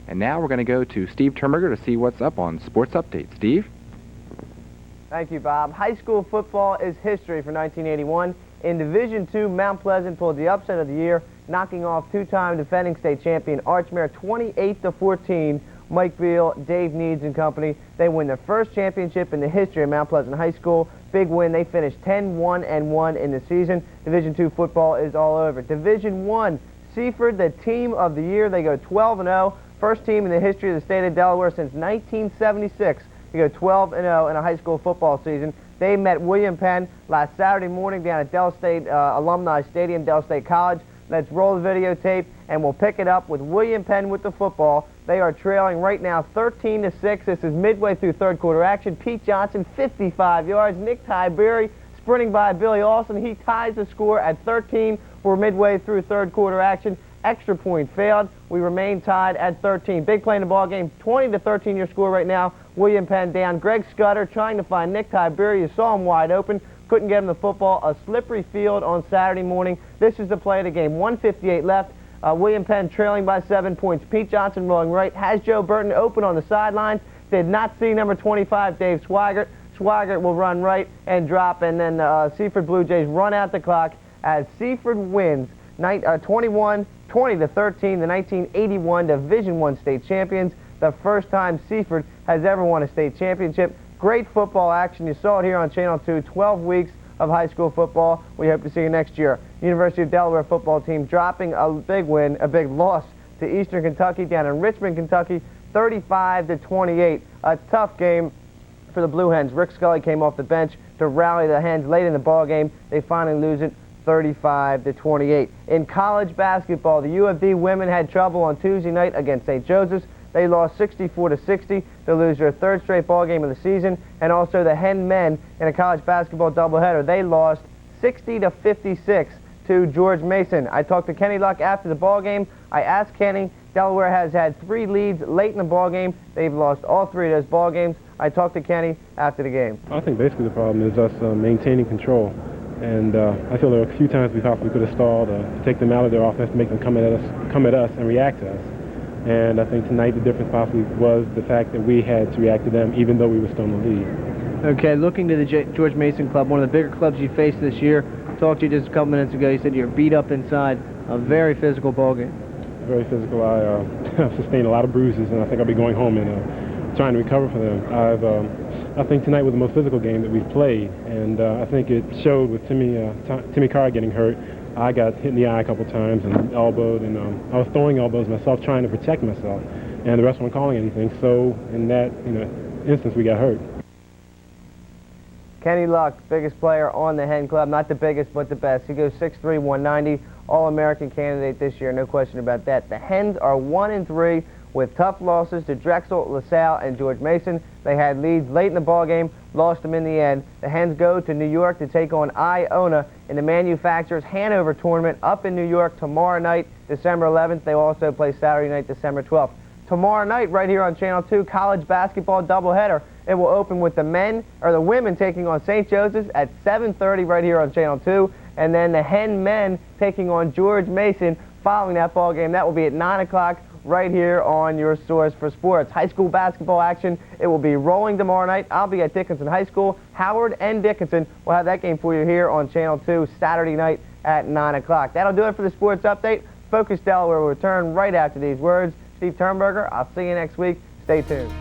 And now we're going to go to Steve Turnberger to see what's up on Sports Update. Steve? Thank you, Bob. High school football is history for 1981. In Division II, Mount Pleasant pulled the upset of the year, knocking off two-time defending state champion Archmere 28-14. Mike Beal, Dave Needs and company. They win their first championship in the history of Mount Pleasant High School. Big win. They finished 10-1-1 in the season. Division II football is all over. Division I, Seaford, the team of the year. They go 12-0. First team in the history of the state of Delaware since 1976 to go 12-0 in a high school football season. They met William Penn last Saturday morning down at Del State Alumni Stadium, Del State College. Let's roll the videotape, and we'll pick it up with William Penn with the football. They are trailing right now 13-6. This is midway through third quarter action. Pete Johnson, 55 yards. Nick Tyberry sprinting by Billy Olson. He ties the score at 13. We're midway through third quarter action. Extra point failed. We remain tied at 13. Big play in the ball game. 20-13 your score right now. William Penn down. Greg Scudder trying to find Nick Tyberry. You saw him wide open. Couldn't get him the football. A slippery field on Saturday morning. This is the play of the game. 1:58 left. William Penn trailing by 7 points. Pete Johnson rolling right. Has Joe Burton open on the sidelines. Did not see number 25, Dave Swigert. Swigert will run right and drop, and then Seaford Blue Jays run out the clock as Seaford wins 20-13, the 1981 Division I state champions. The first time Seaford has ever won a state championship. Great football action. You saw it here on Channel 2. 12 weeks of high school football. We hope to see you next year. University of Delaware football team dropping a big win, a big loss to Eastern Kentucky down in Richmond, Kentucky, 35-28. A tough game for the Blue Hens. Rick Scully came off the bench to rally the Hens late in the ball game. They finally lose it 35-28. In college basketball, the U of D women had trouble on Tuesday night against St. Joseph's. They lost 64-60 to lose their third straight ball game of the season. And also the Hen men in a college basketball doubleheader, they lost 60-56 to George Mason. I talked to Kenny Luck after the ball game. I asked Kenny, Delaware has had 3 leads late in the ball game. They've lost all 3 of those ball games. I talked to Kenny after the game. I think basically the problem is us maintaining control. And I feel there were a few times we thought we could have stalled to take them out of their offense to make them come at us and react to us. And I think tonight the difference possibly was the fact that we had to react to them even though we were still in the lead. Okay, looking to the George Mason Club, one of the bigger clubs you faced this year. Talked to you just a couple minutes ago. You said you're beat up inside. A very physical ball game. Very physical. I've sustained a lot of bruises, and I think I'll be going home and trying to recover from them. I think tonight was the most physical game that we've played, and I think it showed with Timmy Carr getting hurt. I got hit in the eye a couple times and elbowed, and I was throwing elbows myself, trying to protect myself, and the rest weren't calling anything. So in that instance, we got hurt. Kenny Luck, biggest player on the Hen Club, not the biggest but the best. He goes 6'3", 190, All-American candidate this year, no question about that. The Hens are 1-3 with tough losses to Drexel, LaSalle, and George Mason. They had leads late in the ball game, lost them in the end. The Hens go to New York to take on Iona in the Manufacturers Hanover tournament up in New York tomorrow night, December 11th. They will also play Saturday night, December 12th. Tomorrow night, right here on Channel 2, college basketball doubleheader. It will open with the women taking on St. Joseph's at 7:30 right here on Channel 2, and then the Hen men taking on George Mason following that ball game. That will be at 9 o'clock right here on your source for sports. High school basketball action, it will be rolling tomorrow night. I'll be at Dickinson High School. Howard and Dickinson will have that game for you here on Channel 2 Saturday night at 9 o'clock. That'll do it for the sports update. Focus Delaware will return right after these words. Steve Turnberger, I'll see you next week. Stay tuned.